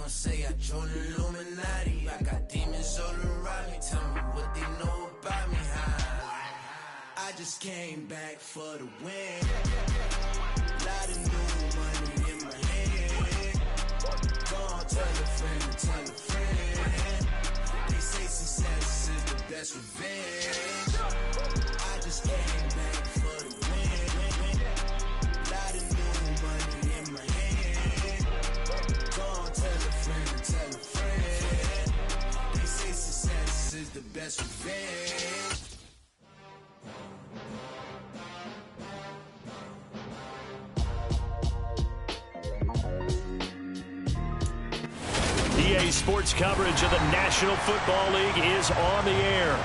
gon' say I joined the Illuminati. I got demons all around me, tell me what they know about me. I just came back for the win. Lot of new money in my hand. Gon' tell a friend, tell a friend. They say success is the best revenge. I just came back for the win. Lot of new money in my hand. Gon' tell a friend, tell a friend. They say success is the best revenge. EA Sports coverage of the National Football League is on the air.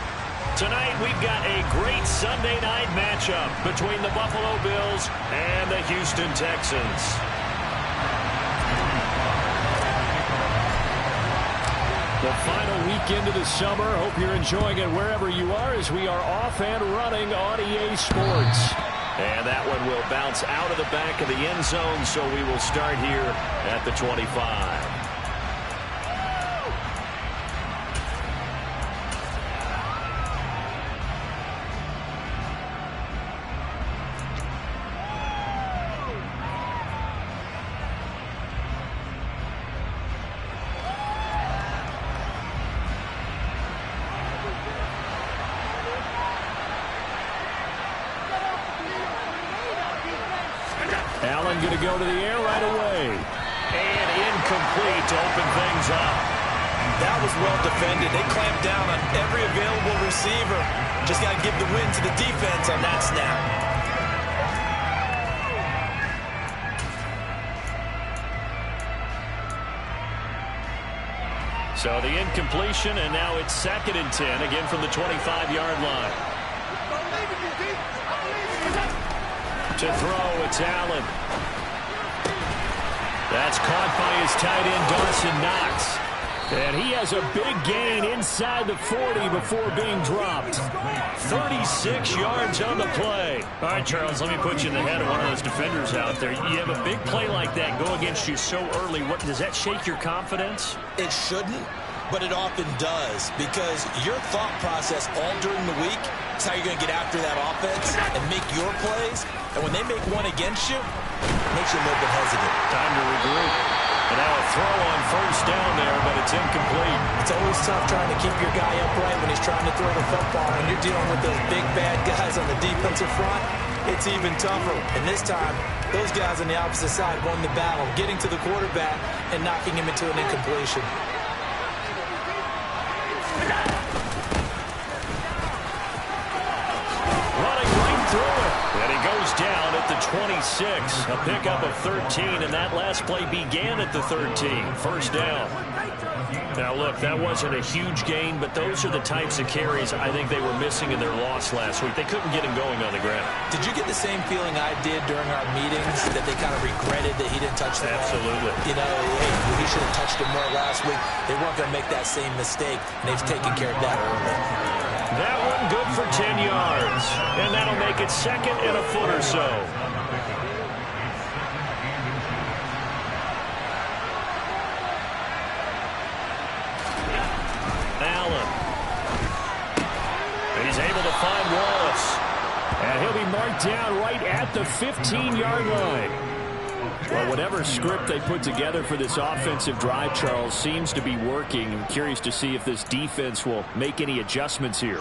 Tonight we've got a great Sunday night matchup between the Buffalo Bills and the Houston Texans. The final weekend of the summer. Hope you're enjoying it wherever you are as we are off and running on EA Sports. And that one will bounce out of the back of the end zone, so we will start here at the 25. Allen going to go to the air right away. And incomplete to open things up. That was well defended. They clamped down on every available receiver. Just got to give the win to the defense on that snap. So the incompletion, and now it's 2nd and 10, again from the 25-yard line. To throw, it's Allen. That's caught by his tight end, Dawson Knox. And he has a big gain inside the 40 before being dropped. 36 yards on the play. All right, Charles, let me put you in the head of one of those defenders out there. You have a big play like that go against you so early. What does that shake your confidence? It shouldn't, but it often does, because your thought process all during the week is how you're going to get after that offense and make your plays. And when they make one against you, it makes you a little bit hesitant. Time to regroup. And now a throw on first down there, but it's incomplete. It's always tough trying to keep your guy upright when he's trying to throw the football. When you're dealing with those big, bad guys on the defensive front, it's even tougher. And this time, those guys on the opposite side won the battle, getting to the quarterback and knocking him into an incompletion. Running right through it. And he goes down at the 26. A pickup of 13, and that last play began at the 13. First down. Now, look, that wasn't a huge gain, but those are the types of carries I think they were missing in their loss last week. They couldn't get him going on the ground. Did you get the same feeling I did during our meetings, that they kind of regretted that he didn't touch the ball? Absolutely. You know, hey, he should have touched him more last week. They weren't going to make that same mistake, and they've taken care of that early. That one good for 10 yards. And that'll make it 2nd and a foot or so. Allen. He's able to find Wallace. And he'll be marked down right at the 15-yard line. Well, whatever script they put together for this offensive drive, Charles, seems to be working. I'm curious to see if this defense will make any adjustments here.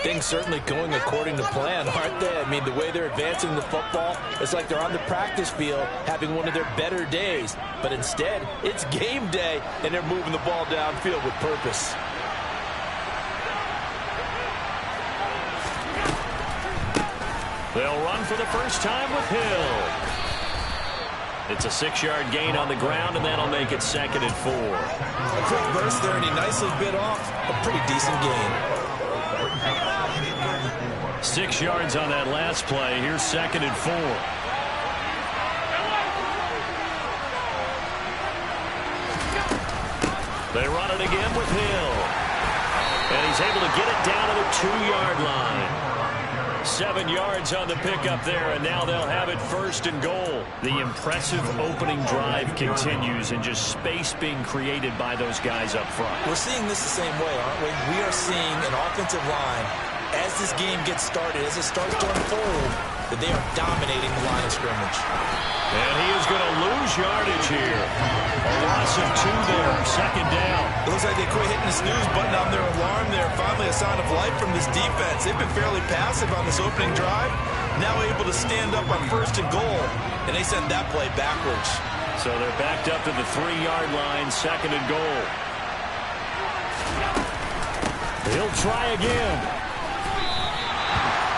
Things certainly going according to plan, aren't they? I mean, the way they're advancing the football, it's like they're on the practice field having one of their better days. But instead, it's game day, and they're moving the ball downfield with purpose. They'll run for the first time with Hill. It's a 6-yard gain on the ground, and that'll make it 2nd and 4. A quick burst there, and he nicely bit off a pretty decent gain. 6 yards on that last play. Here's 2nd and 4. They run it again with Hill. And he's able to get it down to the 2-yard line. 7 yards on the pickup there, and now they'll have it 1st and goal. The impressive opening drive continues, and just space being created by those guys up front. We're seeing this the same way, aren't we? We are seeing an offensive line, as this game gets started, as it starts to unfold, that they are dominating the line of scrimmage. And he is going to lose yardage here. A loss of 2 there, 2nd down. It looks like they quit hitting the snooze button on their alarm there. Finally a sign of life from this defense. They've been fairly passive on this opening drive. Now able to stand up on 1st and goal. And they send that play backwards. So they're backed up to the 3-yard line, 2nd and goal. He'll try again.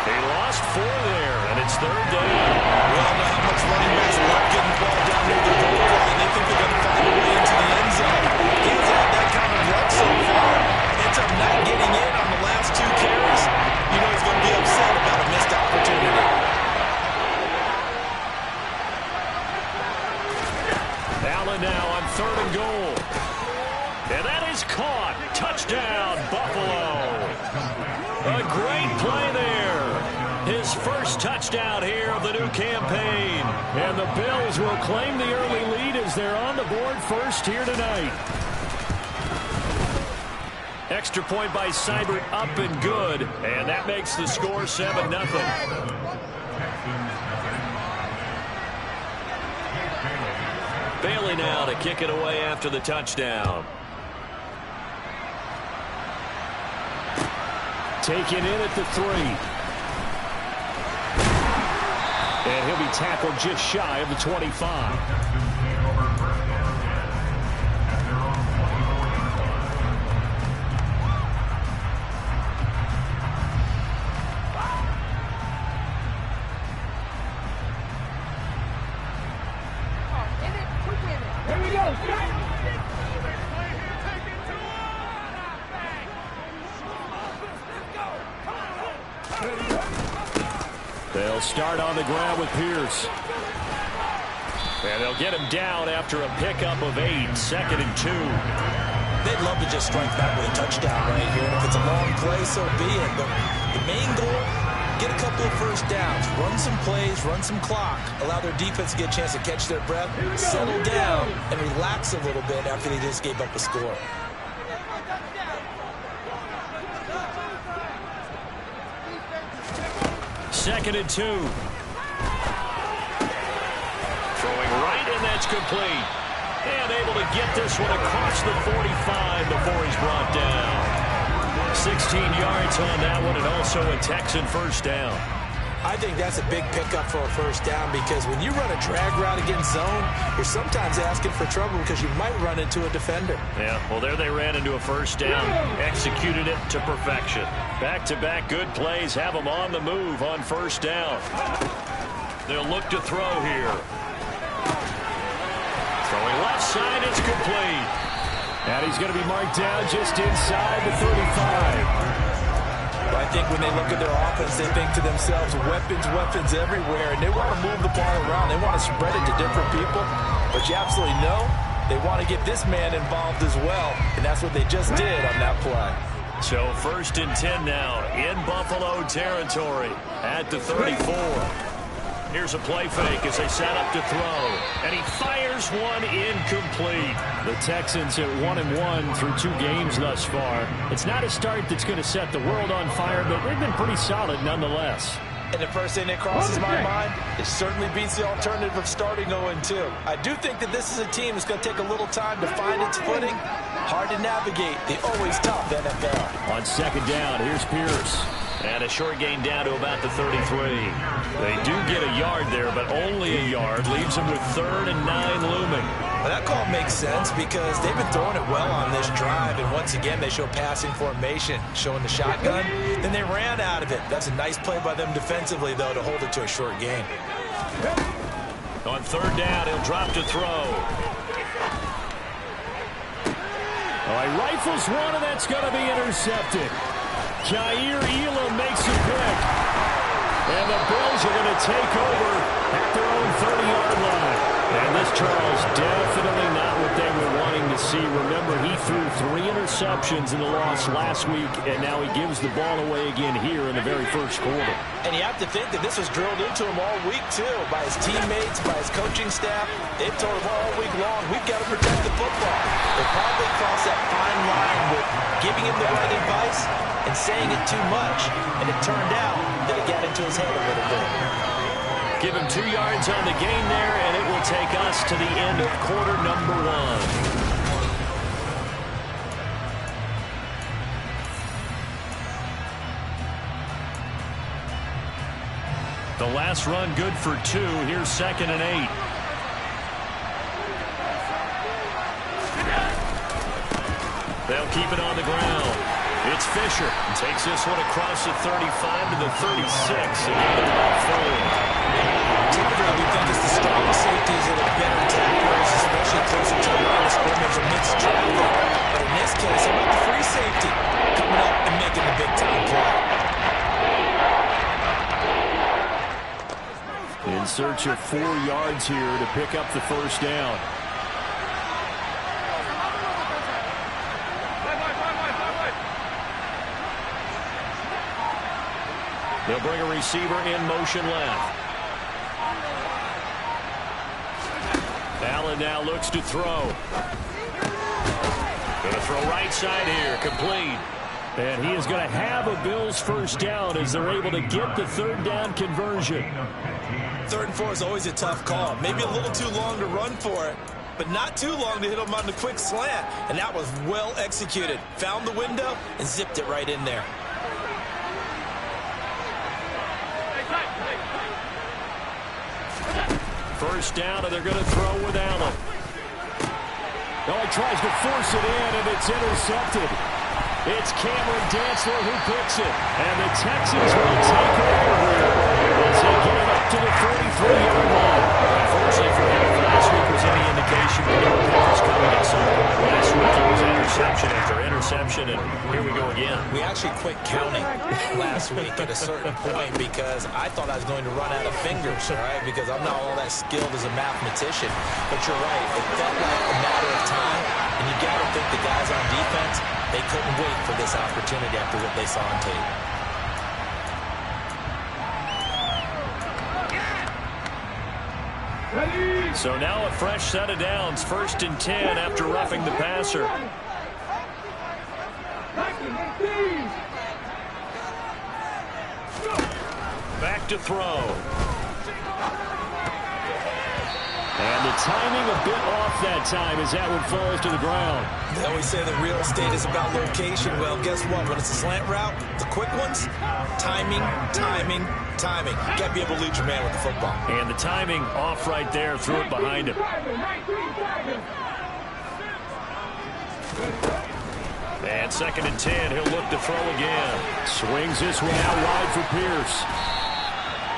He lost 4 there, and it's 3rd down. We all know how much running backs love getting the ball down near the goal line. They think they're going to find a way into the end zone. He hasn't had that kind of luck so far. Ends up not getting in on the last 2 carries. You know he's going to be upset about a missed opportunity. Allen now on 3rd and goal. And that is caught. Touchdown, Buffalo. A great play there. His first touchdown here of the new campaign. And the Bills will claim the early lead as they're on the board first here tonight. Extra point by Seibert, up and good. And that makes the score 7-0. Bailey now to kick it away after the touchdown. Taken in at the 3. And he'll be tackled just shy of the 25. Here we go. They'll start on the ground with Pierce. And they'll get him down after a pickup of 8, 2nd and 2. They'd love to just strike back with a touchdown right here. And if it's a long play, so be it. But the main goal, get a couple of first downs, run some plays, run some clock, allow their defense to get a chance to catch their breath, settle down, and relax a little bit after they just gave up a score. Second and 2. Throwing right, and that's complete. And able to get this one across the 45 before he's brought down. 16 yards on that one, and also a Texan first down. I think that's a big pickup for a first down, because when you run a drag route against zone, you're sometimes asking for trouble because you might run into a defender. Yeah, well, there they ran into a first down, executed it to perfection. Back-to-back good plays have them on the move on first down. They'll look to throw here. Throwing left side, it's complete. And he's going to be marked down just inside the 35. I think when they look at their offense, they think to themselves, weapons everywhere, and they want to move the ball around. They want to spread it to different people, but you absolutely know they want to get this man involved as well, and that's what they just did on that play. So 1st and 10 now in Buffalo territory at the 34. Here's a play fake as they set up to throw. And he fires one incomplete. The Texans at 1-1 through 2 games thus far. It's not a start that's going to set the world on fire, but they've been pretty solid nonetheless. And the first thing that crosses my mind, it certainly beats the alternative of starting 0-2. I do think that this is a team that's going to take a little time to find its footing. Hard to navigate the always tough NFL. On 2nd down, here's Pierce. And a short gain down to about the 33. They do get a yard there, but only a yard. Leaves them with 3rd and 9 looming. Well, that call makes sense because they've been throwing it well on this drive, and once again they show passing formation, showing the shotgun. Then they ran out of it. That's a nice play by them defensively, though, to hold it to a short gain. On 3rd down, he'll drop to throw. He rifles one, and that's going to be intercepted. Jair Elam makes a pick. And the Bills are going to take over at their own 30-yard line. And this, Charles, definitely not what they were wanting to see. Remember, he threw 3 interceptions in the loss last week, and now he gives the ball away again here in the very first quarter. And you have to think that this was drilled into him all week, too, by his teammates, by his coaching staff. They've told him all week long, we've got to protect the football. They probably crossed that fine line with giving him the right advice and saying it too much. And it turned out that it got into his head a little bit. Give him 2 yards on the gain there, and it will take us to the end of quarter number 1. The last run good for 2. Here's 2nd and 8. They'll keep it on the ground. It's Fisher. Takes this one across the 35 to the 36. Again, about 4. Typically, we think it's the strong safeties that are better tacklers, especially closer to the line of scrimmage amidst traffic. But in this case, how about the free safety coming up and making the big-time play? In search of 4 yards here to pick up the first down. They'll bring a receiver in motion left. Allen now looks to throw. Going to throw right side here, complete. And he is going to have a Bills first down as they're able to get the 3rd down conversion. 3rd and 4 is always a tough call. Maybe a little too long to run for it, but not too long to hit him on the quick slant. And that was well executed. Found the window and zipped it right in there. First down, and they're going to throw with Allen. Oh, he tries to force it in, and it's intercepted. It's Cameron Dantzler who picks it. And the Texans will take over here as they get it up to the 43-yard line. Unfortunately for him, if last week was any indication, we know what was coming. So last week it was interception after interception, and here we go again. We actually quit counting last week at a certain point because I thought I was going to run out of fingers, all right, because I'm not all that skilled as a mathematician. But you're right. It felt like a matter of time, and you got to think the guys on defense, they couldn't wait for this opportunity after what they saw on tape. So now a fresh set of downs, 1st and 10 after roughing the passer. Back to throw. And the timing a bit off that time as that one falls to the ground. They always say that real estate is about location. Well, guess what? When it's a slant route, the quick ones, timing, timing, timing. You got to be able to lead your man with the football. And the timing off right there, threw it behind him. And 2nd and 10, he'll look to throw again. Swings this one out wide for Pierce.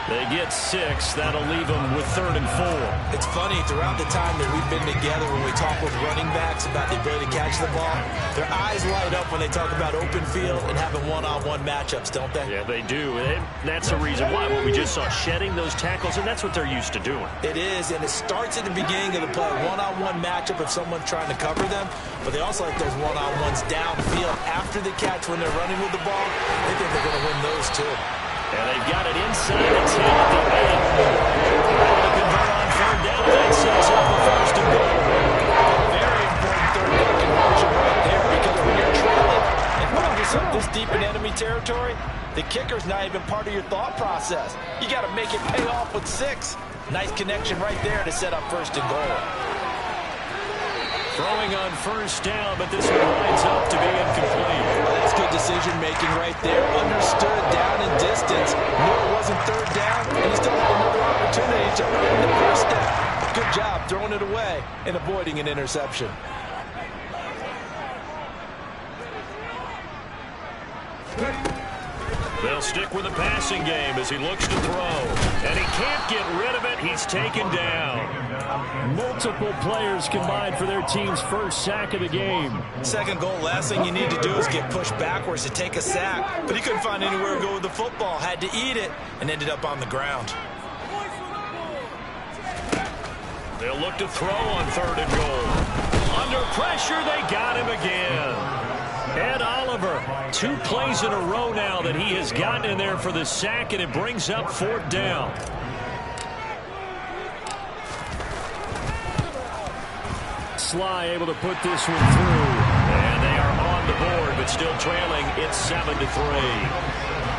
They get 6. That'll leave them with 3rd and 4. It's funny, throughout the time that we've been together, when we talk with running backs about the ability to catch the ball, their eyes light up when they talk about open field and having one-on-one matchups, don't they? Yeah, they do. And that's the reason why. Well, we just saw shedding those tackles, and that's what they're used to doing. It is, and it starts at the beginning of the play. One-on-one matchup if someone's trying to cover them, but they also like those one-on-ones downfield after the catch when they're running with the ball. They think they're going to win those, too. And they've got it inside the 10 at the 8. Able to convert on 3rd down. That sets up the 1st and goal. Very important 3rd down conversion right there, because when you're trailing and find yourself this deep in enemy territory, the kicker's not even part of your thought process. You got to make it pay off with 6. Nice connection right there to set up 1st and goal. Throwing on 1st down, but this one winds up to be incomplete. Well, that's good decision-making right there. Understood down and distance. Knew it wasn't 3rd down, and he still had another opportunity to earn the 1st down. Good job throwing it away and avoiding an interception. They'll stick with the passing game as he looks to throw. And he can't get rid of it. He's taken down. Multiple players combined for their team's first sack of the game. 2nd goal, last thing you need to do is get pushed backwards to take a sack. But he couldn't find anywhere to go with the football. Had to eat it and ended up on the ground. They'll look to throw on 3rd and goal. Under pressure, they got him again. Ed Oliver, 2 plays in a row now that he has gotten in there for the sack, and it brings up 4th down. Sly able to put this one through, and they are on the board, but still trailing. It's 7-3.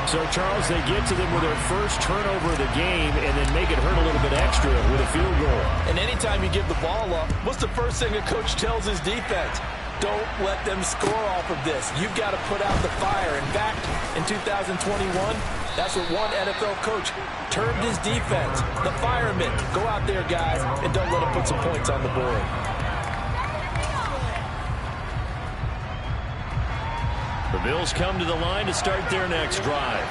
So, Charles, they get to them with their first turnover of the game and then make it hurt a little bit extra with a field goal. And anytime you give the ball up, what's the first thing a coach tells his defense? Don't let them score off of this. You've got to put out the fire. In fact, in 2021, that's what one NFL coach termed his defense. The firemen. Go out there, guys, and don't let them put some points on the board. The Bills come to the line to start their next drive.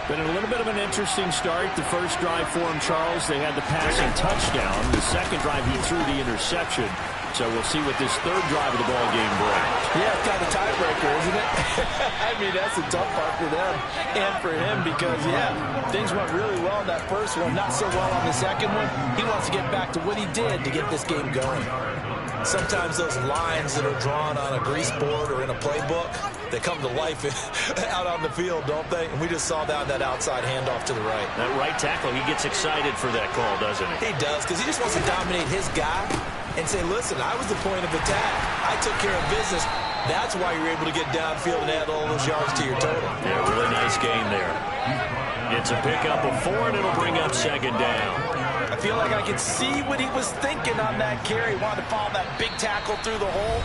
Been a little bit of an interesting start. The first drive for him, Charles, they had the passing touchdown. The second drive, he threw the interception. So we'll see what this third drive of the ball game brings. Yeah, it's kind of a tiebreaker, isn't it? I mean, that's a tough part for them and for him because, yeah, things went really well in that first one, not so well on the second one. He wants to get back to what he did to get this game going. Sometimes those lines that are drawn on a grease board or in a playbook, they come to life out on the field, don't they? And we just saw that outside handoff to the right. That right tackle, he gets excited for that call, doesn't he? He does, because he just wants to dominate his guy and say, listen, I was the point of attack. I took care of business. That's why you're able to get downfield and add all those yards to your total. Yeah, really nice game there. It's a pickup of 4, and it'll bring up 2nd down. I feel like I could see what he was thinking on that carry. Wanted to follow that big tackle through the hole.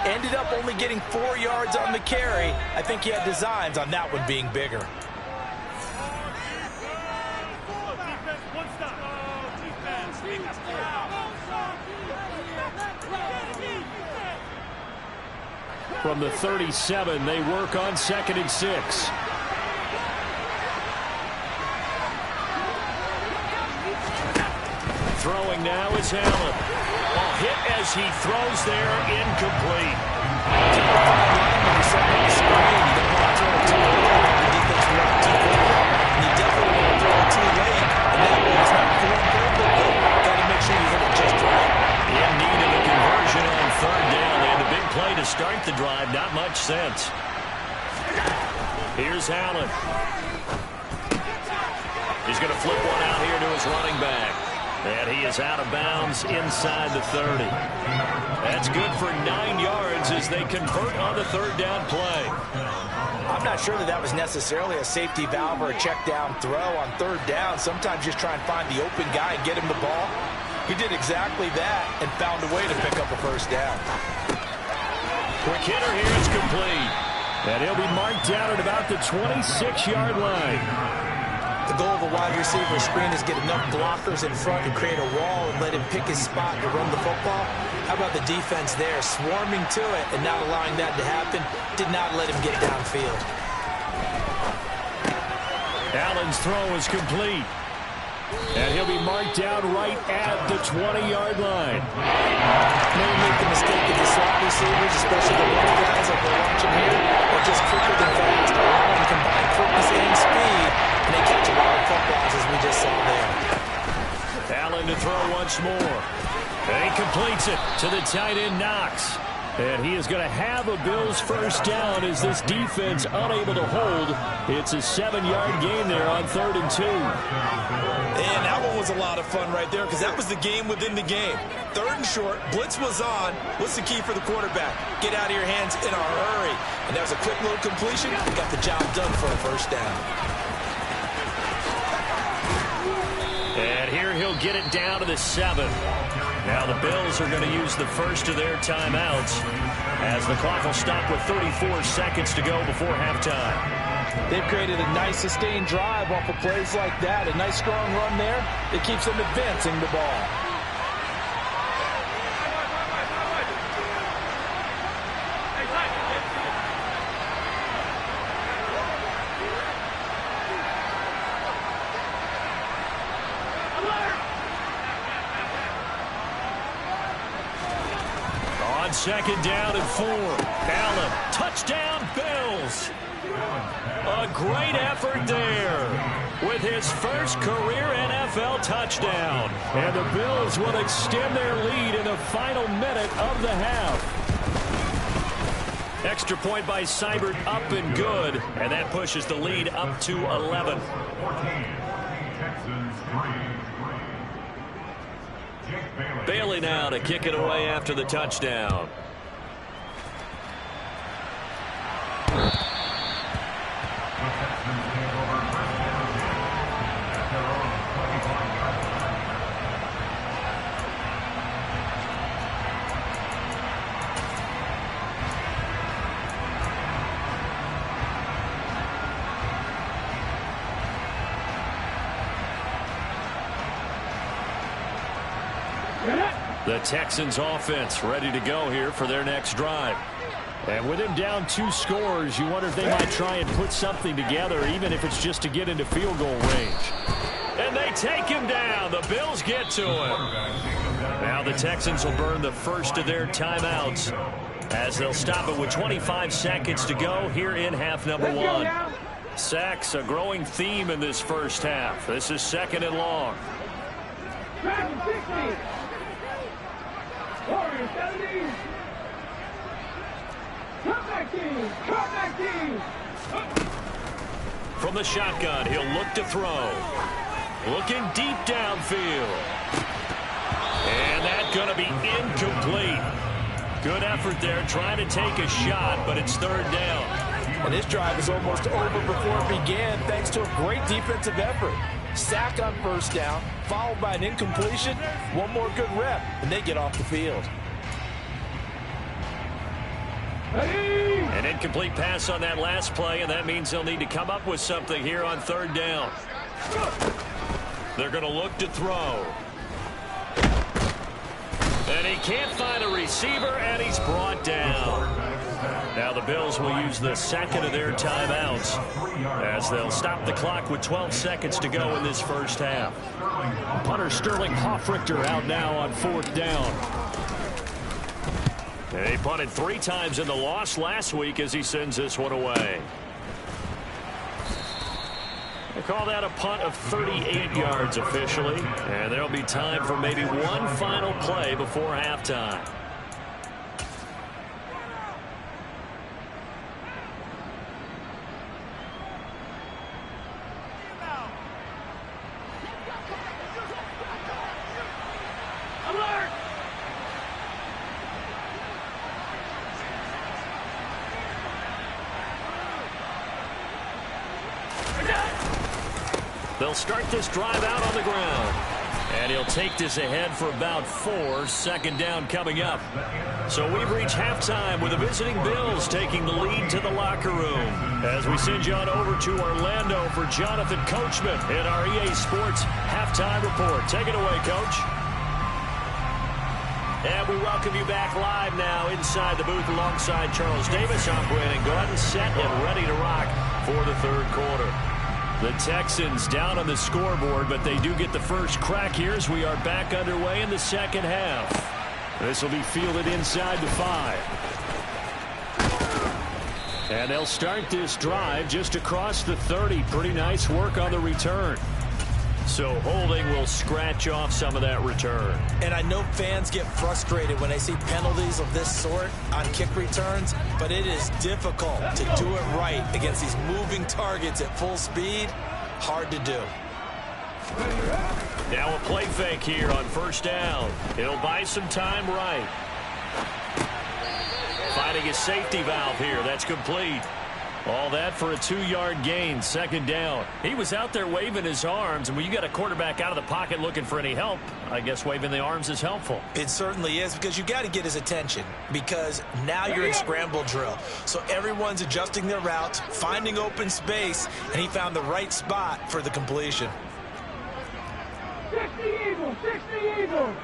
Ended up only getting 4 yards on the carry. I think he had designs on that one being bigger. From the 37, they work on 2nd and 6. Throwing now is Allen. Well, hit as he throws there, incomplete. You definitely want to throw it too late, and that way it's not form perfect. Got to make sure you hit it just right. In need of a conversion on 3rd down, and a big play to start the drive. Not much sense. Here's Allen. He's going to flip one out here to his running back. And he is out of bounds inside the 30. That's good for 9 yards as they convert on the 3rd down play. I'm not sure that was necessarily a safety valve or a check down throw on 3rd down. Sometimes just try and find the open guy and get him the ball. He did exactly that and found a way to pick up a 1st down. Quick hitter here is complete. And he'll be marked down at about the 26-yard line. The goal of a wide receiver screen is get enough blockers in front to create a wall and let him pick his spot to run the football. How about the defense there, swarming to it and not allowing that to happen? Did not let him get downfield. Allen's throw is complete. And he'll be marked down right at the 20-yard line. Never make the mistake of the slot receivers, especially the little guys like we're watching here, are just quicker than fast. A lot of them combine quickness and speed, and they catch a lot of footballs as we just saw there. Allen to throw once more. And he completes it to the tight end, Knox. And he is going to have a Bills 1st down as this defense unable to hold. It's a 7-yard gain there on 3rd and 2. And that one was a lot of fun right there because that was the game within the game. 3rd and short, blitz was on. What's the key for the quarterback? Get out of your hands in a hurry. And that was a quick little completion. Got the job done for a 1st down. And here he'll get it down to the 7. Now the Bills are going to use the first of their timeouts as the clock will stop with 34 seconds to go before halftime. They've created a nice sustained drive off of plays like that. A nice strong run there that keeps them advancing the ball. second down and 4. Allen, touchdown Bills. A great effort there with his first career NFL touchdown. And the Bills will extend their lead in the final minute of the half. Extra point by Seibert, up and good. And that pushes the lead up to 11. Bailey now to kick it away after the touchdown. The Texans offense ready to go here for their next drive. And with him down 2 scores, you wonder if they might try and put something together, even if it's just to get into field goal range. And they take him down. The Bills get to him. Now the Texans will burn the first of their timeouts as they'll stop it with 25 seconds to go here in half number 1. Sacks, a growing theme in this first half. This is 2nd and long. From the shotgun, he'll look to throw. Looking deep downfield. And that's going to be incomplete. Good effort there, trying to take a shot, but it's 3rd down. And this drive is almost over before it began, thanks to a great defensive effort. Sack on 1st down, followed by an incompletion. One more good rep, and they get off the field. An incomplete pass on that last play, and that means they'll need to come up with something here on 3rd down. They're going to look to throw. And he can't find a receiver, and he's brought down. Now the Bills will use the 2nd of their timeouts as they'll stop the clock with 12 seconds to go in this first half. Punter Sterling Hoffrichter out now on 4th down. He punted 3 times in the loss last week as he sends this one away. They call that a punt of 38 yards officially, and there'll be time for maybe one final play before halftime. They'll start this drive out on the ground. And he'll take this ahead for about 4. 2nd down coming up. So we've reached halftime with the visiting Bills taking the lead to the locker room. As we send you on over to Orlando for Jonathan Coachman in our EA Sports Halftime Report. Take it away, Coach. And we welcome you back live now inside the booth alongside Charles Davis. I'm Brandon Gordon, set and ready to rock for the 3rd quarter. The Texans down on the scoreboard, but they do get the first crack here as we are back underway in the 2nd half. This will be fielded inside the 5. And they'll start this drive just across the 30. Pretty nice work on the return. So holding will scratch off some of that return. And I know fans get frustrated when they see penalties of this sort on kick returns, but it is difficult to do it right against these moving targets at full speed. Hard to do. Now a play fake here on 1st down. He'll buy some time right. Finding a safety valve here. That's complete. All that for a 2-yard gain, 2nd down. He was out there waving his arms, and when you got a quarterback out of the pocket looking for any help, I guess waving the arms is helpful. It certainly is, because you got to get his attention, because now you're in scramble drill. So everyone's adjusting their routes, finding open space, and he found the right spot for the completion. 60 Eagles, 60 Eagles.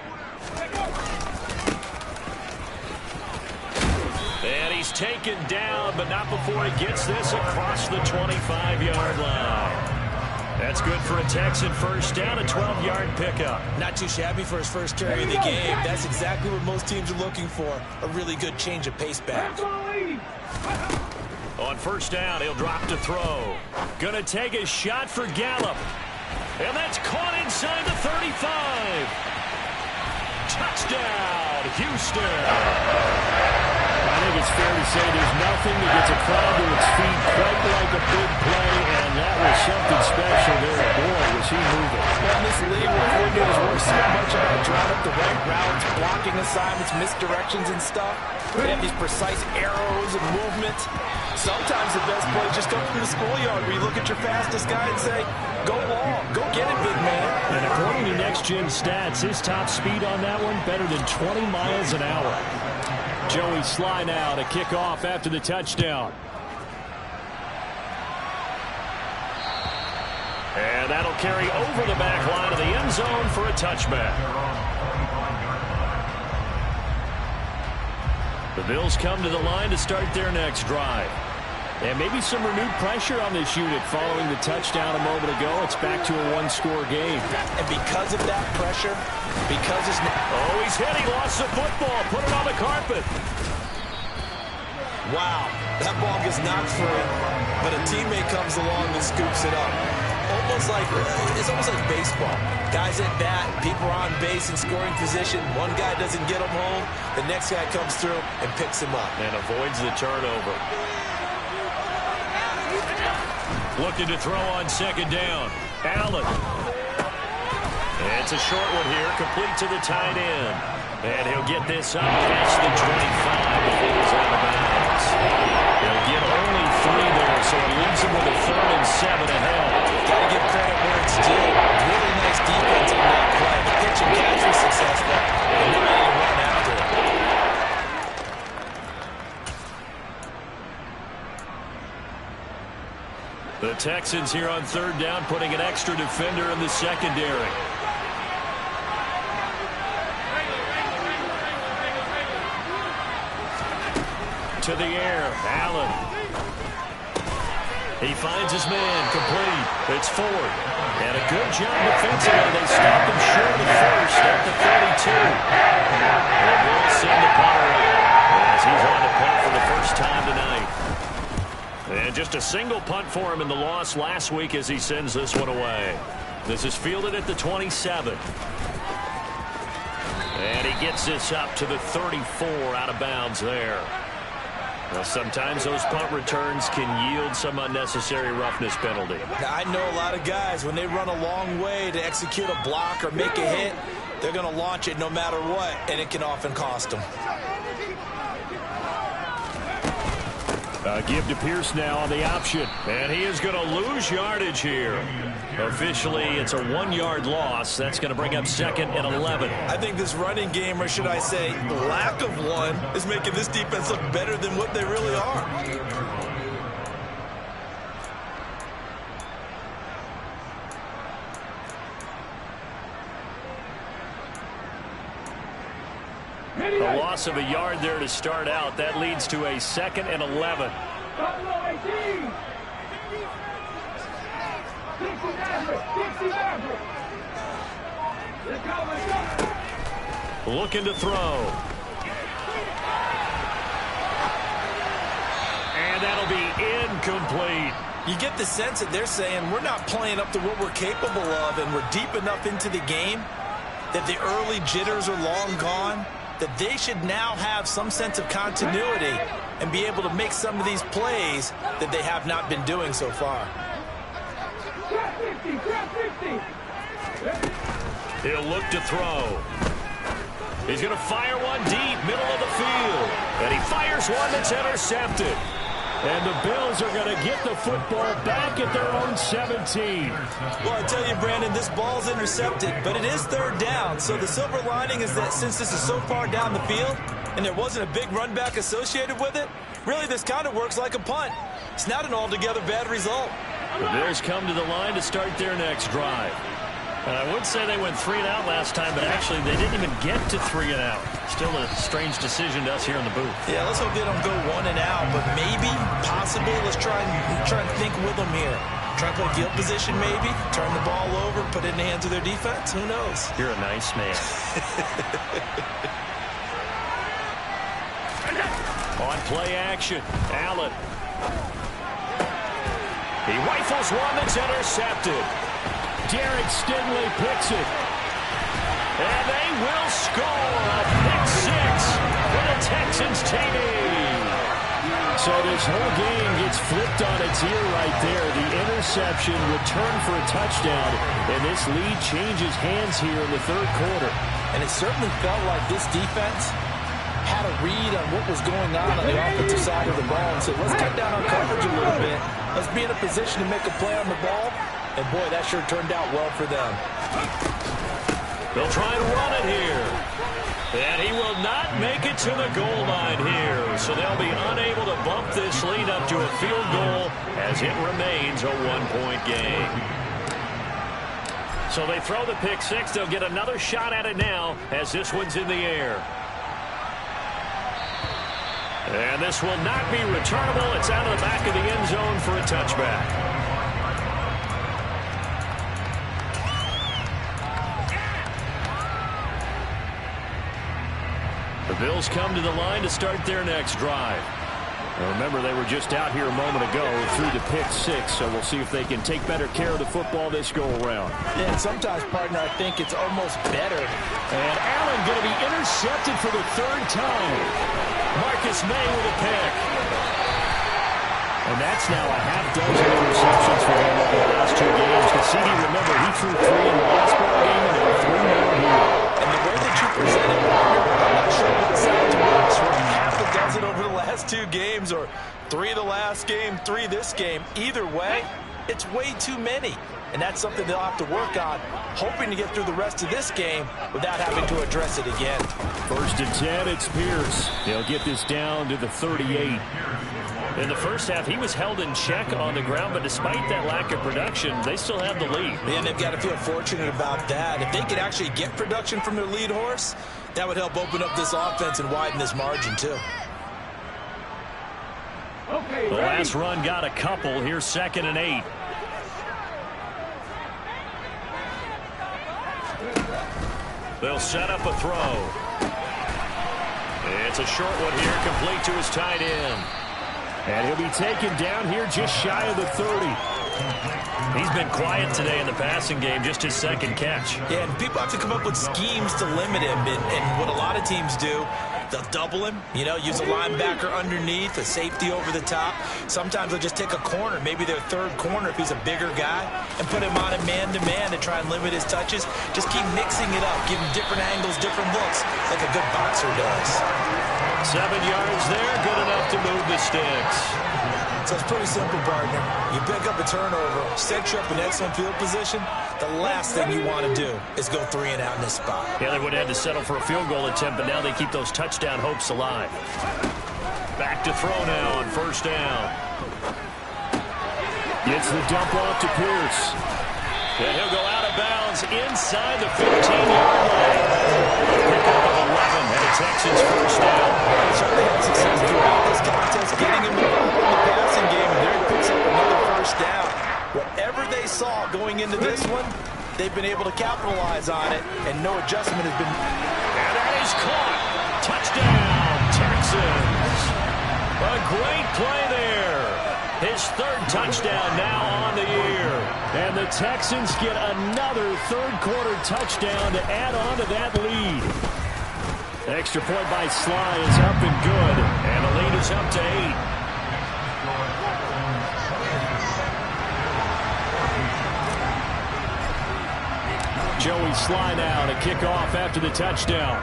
And he's taken down, but not before he gets this across the 25-yard line. That's good for a Texan first down, a 12-yard pickup. Not too shabby for his first carry of the game. That's exactly what most teams are looking for, a really good change of pace back. On first down, he'll drop to throw. Gonna take a shot for Gallup. And that's caught inside the 35. Touchdown, Houston. I think it's fair to say there's nothing that gets a crowd to its feet quite like a big play, and that was something special there. Boy, was he moving. In this league where coordinators work so much about drawing up the right routes, blocking assignments, misdirections and stuff, they have these precise arrows and movement. Sometimes the best plays just come from the schoolyard where you look at your fastest guy and say, go long, go get it, big man. And according to Next Gen Stats, his top speed on that one better than 20 miles an hour. Joey Sly now to kick off after the touchdown. And that'll carry over the back line of the end zone for a touchback. The Bills come to the line to start their next drive. And maybe some renewed pressure on this unit following the touchdown a moment ago. It's back to a one-score game. And because of that pressure, because it's... Oh, he's hit. He lost the football. Put it on the carpet. Wow, that ball gets knocked free, but a teammate comes along and scoops it up. It's almost like baseball. Guys at bat, people are on base in scoring position. One guy doesn't get him home. The next guy comes through and picks him up. And avoids the turnover. Looking to throw on second down. Allen. It's a short one here, complete to the tight end. And he'll get this up past the 25 before he's out of bounds. He'll get only 3 there, so it leaves him with a 3rd and 7 ahead. Got to give credit where it's due. Really nice defense on that play. The pitch and catch was successful, and they're ready to run after it. The Texans here on 3rd down, putting an extra defender in the secondary. To the air, Allen. He finds his man, complete. It's Ford. And a good job defensively. They stopped him short of the first at the 32. And we'll send the punter out as he's on to punt for the first time tonight. And just a single punt for him in the loss last week as he sends this one away. This is fielded at the 27. And he gets this up to the 34 out of bounds there. Well, sometimes those punt returns can yield some unnecessary roughness penalty. Now, I know a lot of guys, when they run a long way to execute a block or make a hit, they're going to launch it no matter what, and it can often cost them. Give to Pierce now on the option. And he is going to lose yardage here. Officially, it's a 1-yard loss. That's going to bring up 2nd and 11. I think this running game, or should I say lack of one, is making this defense look better than what they really are. A loss of a yard there to start out. That leads to a 2nd and 11. Looking to throw. And that'll be incomplete. You get the sense that they're saying we're not playing up to what we're capable of, and we're deep enough into the game that the early jitters are long gone, that they should now have some sense of continuity and be able to make some of these plays that they have not been doing so far. He'll look to throw. He's going to fire one deep, middle of the field. And he fires one that's intercepted. And the Bills are going to get the football back at their own 17. Well, I tell you, Brandon, this ball's intercepted, but it is 3rd down. So the silver lining is that since this is so far down the field and there wasn't a big run back associated with it, really this kind of works like a punt. It's not an altogether bad result. The Bills come to the line to start their next drive. I would say they went 3 and out last time, but actually they didn't even get to 3 and out. Still a strange decision to us here in the booth. Yeah, let's hope they don't go 1 and out, but maybe, possibly, let's try and think with them here. Try to put a field position maybe, turn the ball over, put it in the hands of their defense. Who knows? You're a nice man. On play action, Allen. He rifles one that's intercepted. Derek Stingley picks it. And they will score a pick 6 for the Texans TD. So this whole game gets flipped on its ear right there. The interception, return for a touchdown, and this lead changes hands here in the third quarter. And it certainly felt like this defense had a read on what was going on the offensive side of the ball and said, let's cut down our coverage a little bit. Let's be in a position to make a play on the ball. And, boy, that sure turned out well for them. They'll try and run it here. And he will not make it to the goal line here. So they'll be unable to bump this lead up to a field goal as it remains a 1-point game. So they throw the pick 6. They'll get another shot at it now as this one's in the air. And this will not be returnable. It's out of the back of the end zone for a touchback. The Bills come to the line to start their next drive. Now remember, they were just out here a moment ago through the pick 6, so we'll see if they can take better care of the football this go-around. Yeah, and sometimes, partner, I think it's almost better. And Allen going to be intercepted for the 3rd time. Marcus May with a pick. And that's now a half-dozen interceptions for him over the last 2 games. Because CD, remember, he threw 3 in the last ball game, and there were 3 more here. And the way that you presented it, I'm not sure what sounds worse, right? Half a dozen over the last 2 games, or 3 the last game, 3 this game. Either way, it's way too many. And that's something they'll have to work on, hoping to get through the rest of this game without having to address it again. 1st and 10, it's Pierce. They'll get this down to the 38. In the first half, he was held in check on the ground, but despite that lack of production, they still have the lead. And they've got to feel fortunate about that. If they could actually get production from their lead horse, that would help open up this offense and widen this margin, too. Okay, the last run got a couple. Here's 2nd and 8. They'll set up a throw. It's a short one here, complete to his tight end. And he'll be taken down here just shy of the 30. He's been quiet today in the passing game, just his 2nd catch. Yeah, and people have to come up with schemes to limit him. And what a lot of teams do, they'll double him, use a linebacker underneath, a safety over the top. Sometimes they'll just take a corner, maybe their 3rd corner if he's a bigger guy, and put him on a man-to-man to try and limit his touches. Just keep mixing it up, give him different angles, different looks, like a good boxer does. 7 yards there, good enough to move the sticks. So it's pretty simple, partner. You pick up a turnover, set you up in excellent field position. The last thing you want to do is go 3 and out in this spot. Yeah, they would have had to settle for a field goal attempt, but now they keep those touchdown hopes alive. Back to throw now on 1st down. Gets the dump off to Pierce. And he'll go out of bounds inside the 15-yard line. Pick up of 11 and the Texans 1st down. They certainly had success throughout this contest, getting him involved in the passing game, and there he picks up another 1st down. Whatever they saw going into this one, they've been able to capitalize on it, and no adjustment has been. And that is caught. Touchdown, Texans. A great play there. His 3rd touchdown now on the year. And the Texans get another 3rd quarter touchdown to add on to that lead. Extra point by Sly is up and good. And the lead is up to 8. Joey Sly now to kick off after the touchdown.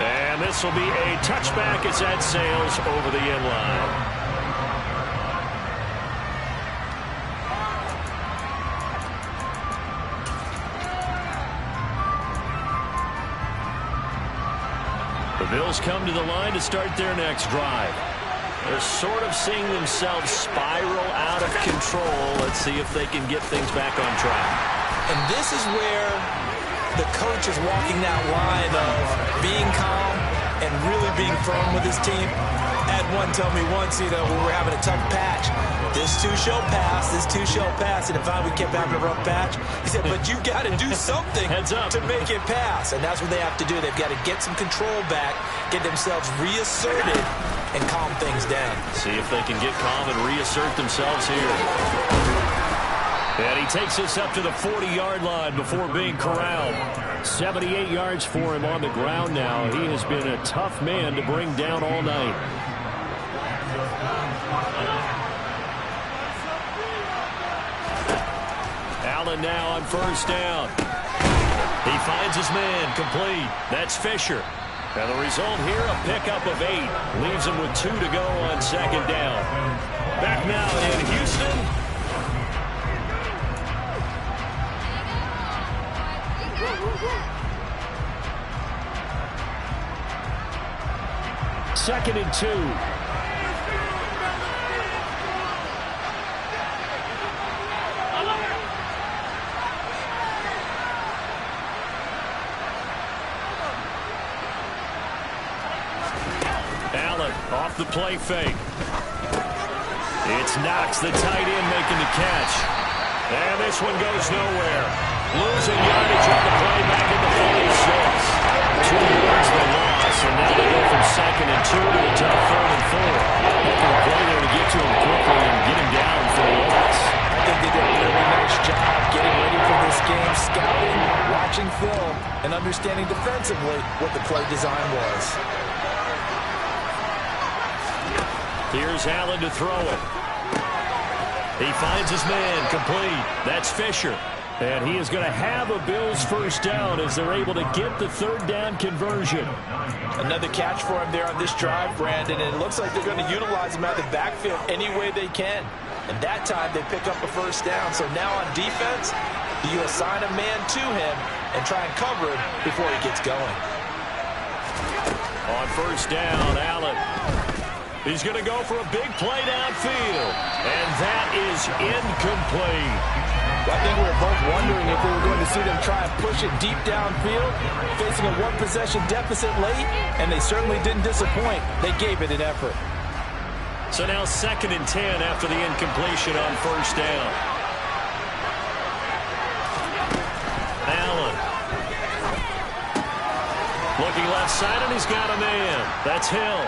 And this will be a touchback as that sails over the end line. The Bills come to the line to start their next drive. They're sort of seeing themselves spiral out of control. Let's see if they can get things back on track. And this is where the coach is walking that line of being calm and really being firm with his team. I had one tell me once, when we were having a tough patch, this too shall pass, this too shall pass. And if we kept having a rough patch, he said, but you got to do something to make it pass. And that's what they have to do. They've got to get some control back, get themselves reasserted, and calm things down. See if they can get calm and reassert themselves here. And he takes us up to the 40-yard line before being corralled. 78 yards for him on the ground now. He has been a tough man to bring down all night. Allen now on first down. He finds his man complete. That's Fisher. And the result here, a pickup of 8. Leaves him with 2 to go on second down. Back now in Houston. Second and 2. Allen off the play fake. It's Knox, the tight end, making the catch. And this one goes nowhere. Losing yardage on the play back at the 46. 2 yards they lost, and now they go from second and 2 to a tough third and 4. Looking to play there to get to him quickly and get him down for a loss. I think they did a really nice job getting ready for this game, scouting, watching film, and understanding defensively what the play design was. Here's Allen to throw it. He finds his man complete. That's Fisher. And he is going to have a Bills first down as they're able to get the third down conversion. Another catch for him there on this drive, Brandon, and it looks like they're going to utilize him out of the backfield any way they can. And that time they pick up a first down. So now on defense, you assign a man to him and try and cover him before he gets going. On first down, Allen. He's going to go for a big play downfield. And that is incomplete. I think we were both wondering if we were going to see them try and push it deep downfield, facing a one-possession deficit late, and they certainly didn't disappoint. They gave it an effort. So now second and 10 after the incompletion on first down. Allen. Looking left side, and he's got a man. That's Hill.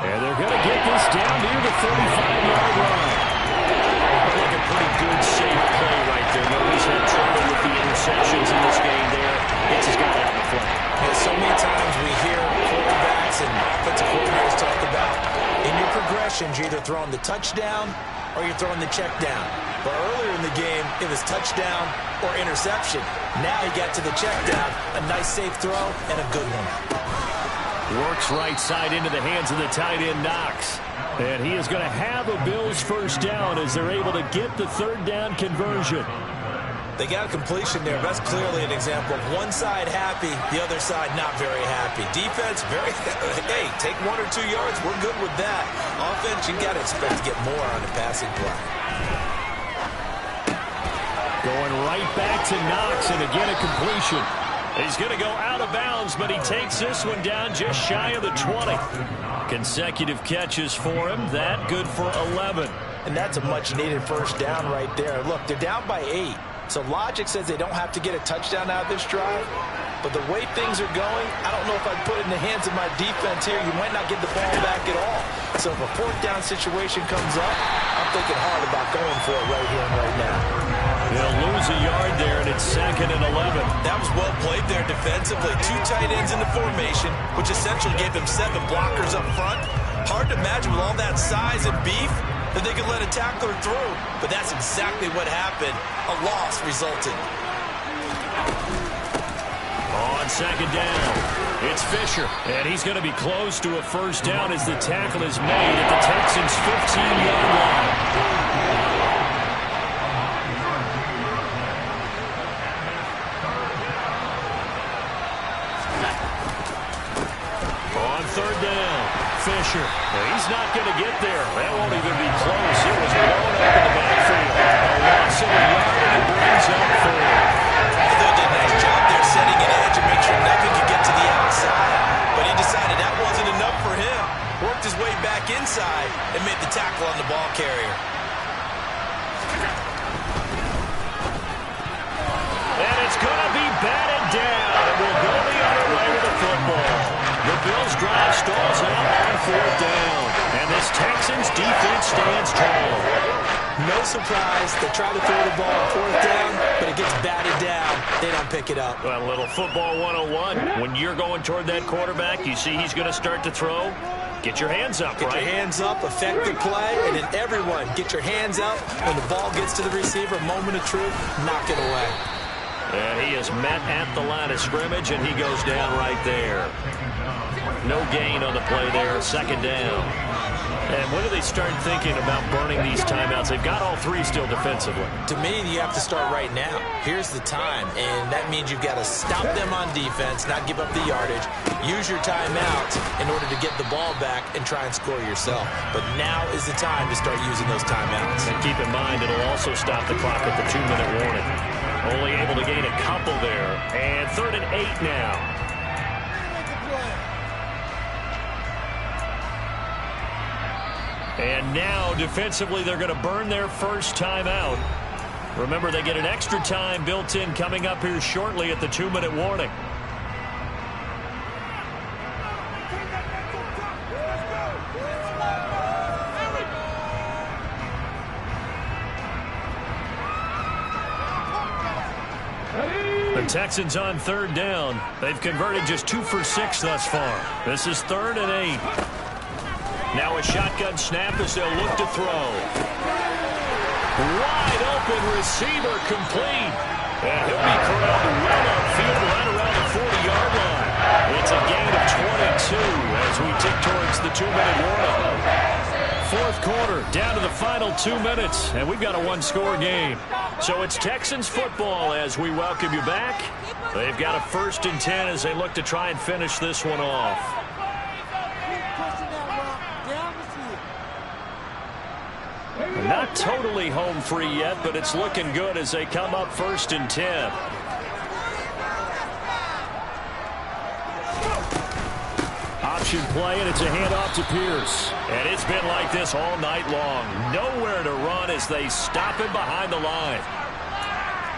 And they're going to get this down near the 35-yard line. Like a pretty good, safe play right there. Nobody's had trouble with the interceptions in this game there. Gets his guy out in the play. Yeah, so many times we hear quarterbacks and offensive coordinators talk about in your progressions, you're either throwing the touchdown or you're throwing the check down. But earlier in the game, it was touchdown or interception. Now he got to the check down, a nice safe throw, and a good one. Works right side into the hands of the tight end, Knox. And he is going to have a Bills first down as they're able to get the third down conversion. They got a completion there. That's clearly an example of one side happy, the other side not very happy. Defense, very, hey, take 1 or 2 yards. We're good with that. Offense, you got to expect to get more on the passing play. Going right back to Knox, and again a completion. He's going to go out of bounds, but he takes this one down just shy of the 20. Consecutive catches for him. That good for 11. And that's a much-needed first down right there. Look, they're down by 8. So logic says they don't have to get a touchdown out of this drive. But the way things are going, I don't know if I'd put it in the hands of my defense here. You might not get the ball back at all. So if a fourth down situation comes up, I'm thinking hard about going for it right here and right now. They'll lose a yard there, and it's second and 11. That was well played there defensively. 2 tight ends in the formation, which essentially gave them 7 blockers up front. Hard to imagine with all that size and beef that they could let a tackler through. But that's exactly what happened. A loss resulted. On second down, it's Fisher. And he's going to be close to a first down as the tackle is made at the Texans' 15-yard line. Third down, Fisher. Well, he's not going to get there. That won't even be close. It was blown up in the backfield. A loss of a yard, and it brings up third. They did a nice job there setting an edge and make sure nothing could get to the outside. But he decided that wasn't enough for him. Worked his way back inside and made the tackle on the ball carrier. And it's going to be batted down. And we'll go the other way with the football. The Bills' drive stalls out on fourth down. And this Texans defense stands tall. No surprise. They try to throw the ball on fourth down, but it gets batted down. They don't pick it up. Well, a little football 101. When you're going toward that quarterback, you see he's going to start to throw. Get your hands up, right? Get your hands up, affect the play, and then everyone get your hands up. When the ball gets to the receiver, moment of truth, knock it away. And he is met at the line of scrimmage, and he goes down right there. No gain on the play there, second down. And when do they start thinking about burning these timeouts? They've got all three still defensively. To me, you have to start right now. Here's the time, and that means you've got to stop them on defense, not give up the yardage, use your timeouts in order to get the ball back and try and score yourself. But now is the time to start using those timeouts. And keep in mind, it'll also stop the clock at the 2-minute warning. Only able to gain a couple there. And 3rd and 8 now. And now, defensively, they're going to burn their first timeout. Remember, they get an extra time built in coming up here shortly at the 2-minute warning. The Texans on 3rd down. They've converted just 2 for 6 thus far. This is 3rd and 8. Now a shotgun snap as they'll look to throw. Wide open receiver complete. And he'll be corralled well upfield right around the 40-yard line. It's a gain of 22 as we tick towards the 2-minute warning. 4th quarter, down to the final 2 minutes, and we've got a one-score game. So it's Texans football as we welcome you back. They've got a 1st and 10 as they look to try and finish this one off. Not totally home free yet, but it's looking good as they come up 1st and 10. Option play, and it's a handoff to Pierce. And it's been like this all night long. Nowhere to run as they stop him behind the line.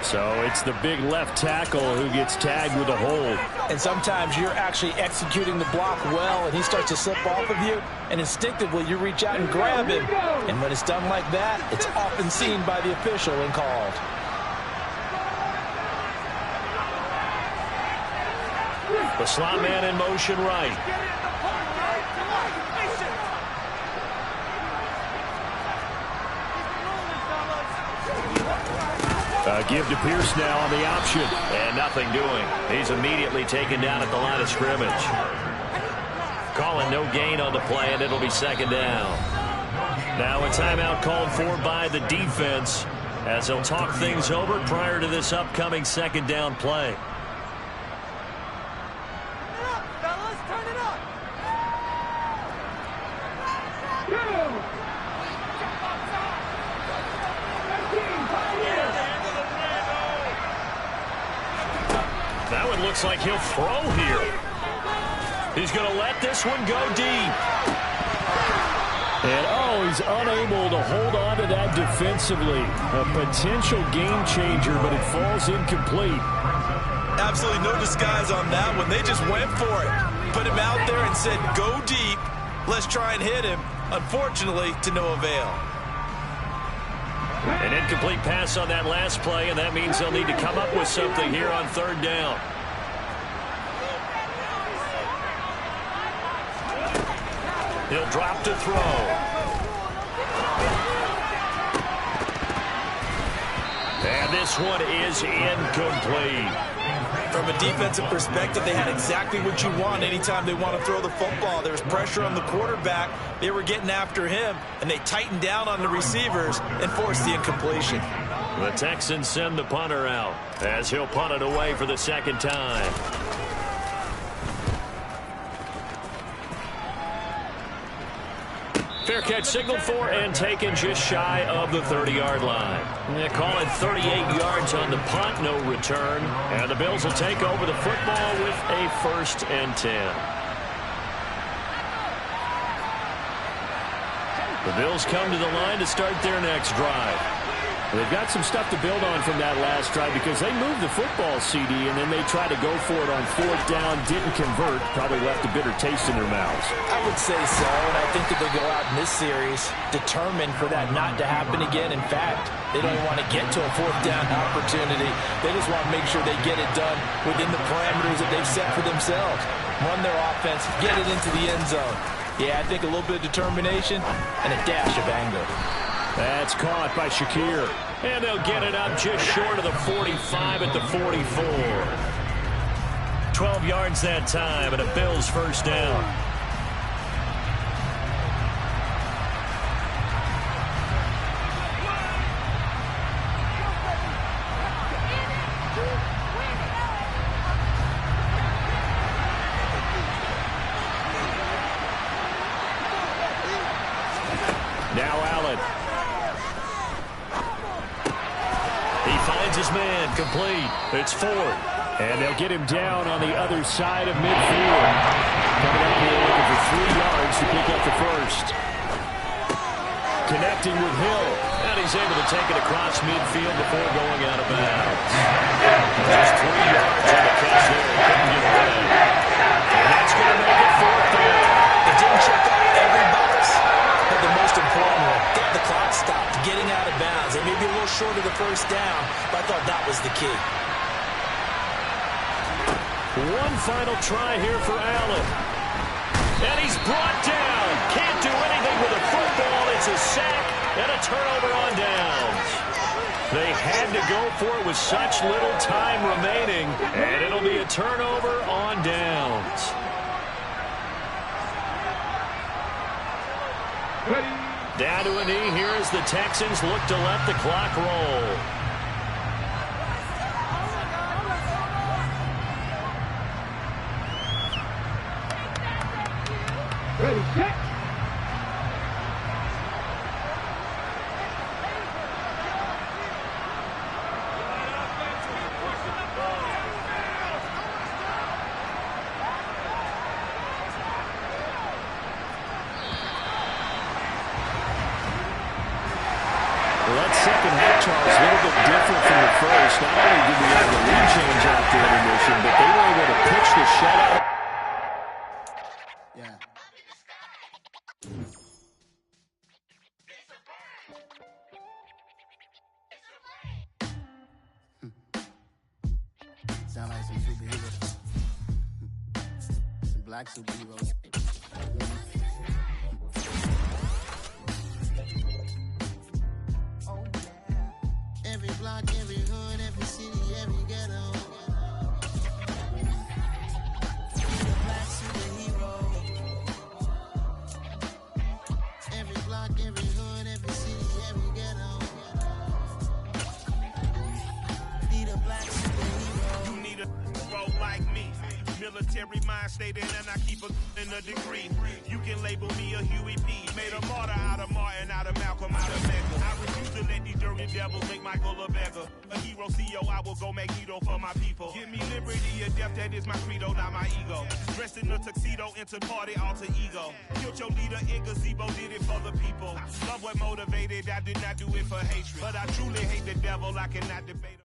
So it's the big left tackle who gets tagged with a hold. And sometimes you're actually executing the block well, and he starts to slip off of you, and instinctively you reach out and grab him. And when it's done like that, it's often seen by the official and called. The slot man in motion right. Give to Pierce now on the option. And nothing doing. He's immediately taken down at the line of scrimmage. Calling no gain on the play, and it'll be 2nd down. Now a timeout called for by the defense as they'll talk things over prior to this upcoming 2nd down play. That one looks like he'll throw here. He's going to let this one go deep. And, he's unable to hold on to that defensively. A potential game changer, but it falls incomplete. Absolutely no disguise on that one. They just went for it. Put him out there and said, go deep. Let's try and hit him. Unfortunately, to no avail. An incomplete pass on that last play, and that means they'll need to come up with something here on 3rd down. He'll drop to throw. And this one is incomplete. From a defensive perspective, they had exactly what you want anytime they want to throw the football. There was pressure on the quarterback. They were getting after him, and they tightened down on the receivers and forced the incompletion. The Texans send the punter out as he'll punt it away for the 2nd time. Fair catch signaled for and taken just shy of the 30-yard line. They call it 38 yards on the punt, no return. And the Bills will take over the football with a 1st and 10. The Bills come to the line to start their next drive. They've got some stuff to build on from that last drive because they moved the football, CD, and then they tried to go for it on 4th down, didn't convert, probably left a bitter taste in their mouths. I would say so, and I think that they go out in this series determined for that not to happen again. In fact, they don't want to get to a 4th down opportunity. They just want to make sure they get it done within the parameters that they've set for themselves. Run their offense, get it into the end zone. Yeah, I think a little bit of determination and a dash of anger. That's caught by Shakir. And they'll get it up just short of the 45 at the 44. 12 yards that time and a Bills 1st down. Now Allen. He finds his man, complete. It's Ford. And they'll get him down on the other side of midfield. Coming up here looking for 3 yards to pick up the 1st. Connecting with Hill. And he's able to take it across midfield before going out of bounds. Just 3 yards on the catch there. Couldn't get away. And that's going to make it 4th down. It didn't check out every box, but the most important one, get the clock stopped, getting out of bounds. It may be a little short of the 1st down, but I thought that was the key. One final try here for Allen. And he's brought down. Can't do anything with a football. It's a sack and a turnover on downs. They had to go for it with such little time remaining. And it'll be a turnover on downs. Down to a knee here as the Texans look to let the clock roll. Ready, set. Well, that second half, Charles, a little bit different from the first. Not only did we have the lead change after intermission, but they were able to pitch the shutout. Yeah. Sound like some superheroes. Some black superheroes. Every block, every hood, every city, every ghetto. Black superhero. Every block, every hood, every city, every ghetto. Need a black superhero. You need a bro like me. Military mind stated and I keep in a degree. You can label me a Huey P. Made a martyr out of Martin, out of Malcolm, out of Mecca. I refuse to let these dirty devils make Michael a beggar. A hero CEO, I will go Magneto for my people. Give me liberty or death, that is my credo, not my ego. Dressed in a tuxedo, into party, alter ego. Killed your leader in gazebo, did it for the people. Love what motivated, I did not do it for hatred. But I truly hate the devil, I cannot debate.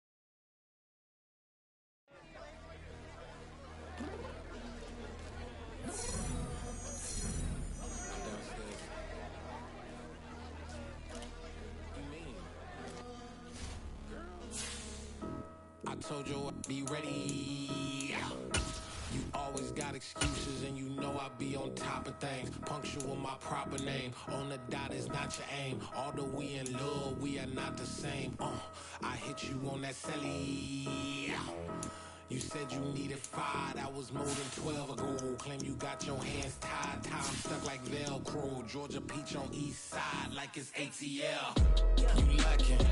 I told you I'd be ready. You always got excuses and you know I be on top of things. Punctual my proper name. On the dot is not your aim. Although we in love, we are not the same. I hit you on that celly. You said you needed 5, that was more than 12 ago. Claim you got your hands tied, time stuck like Velcro. Georgia Peach on east side like it's ATL. You lacking,